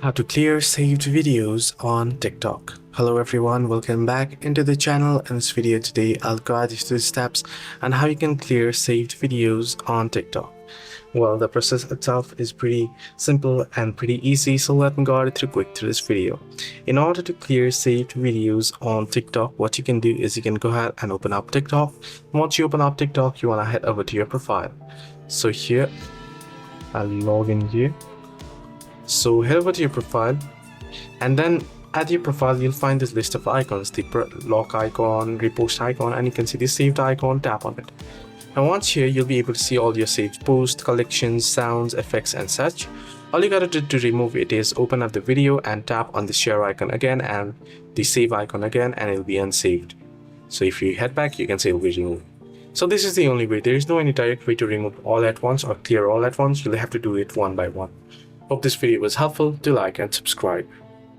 How to clear saved videos on TikTok. Hello everyone, welcome back into the channel. In this video today, I'll guide you through the steps on how you can clear saved videos on TikTok. Well, the process itself is pretty simple and pretty easy, so let me guide you through this video. In order to clear saved videos on TikTok, what you can do is you can go ahead and open up TikTok. Once you open up TikTok, you want to head over to your profile. So here, I'll log in here. So head over to your profile, and then at your profile you'll find this list of icons, the lock icon, repost icon, and you can see the saved icon. Tap on it, and once here you'll be able to see all your saved posts, collections, sounds, effects and such. All you gotta do to remove it is open up the video and tap on the share icon again and the save icon again, and it'll be unsaved. So if you head back, you can say it'll be removed. So this is the only way. There is no any direct way to remove all at once or clear all at once. You'll have to do it one by one. Hope this video was helpful. Do like and subscribe.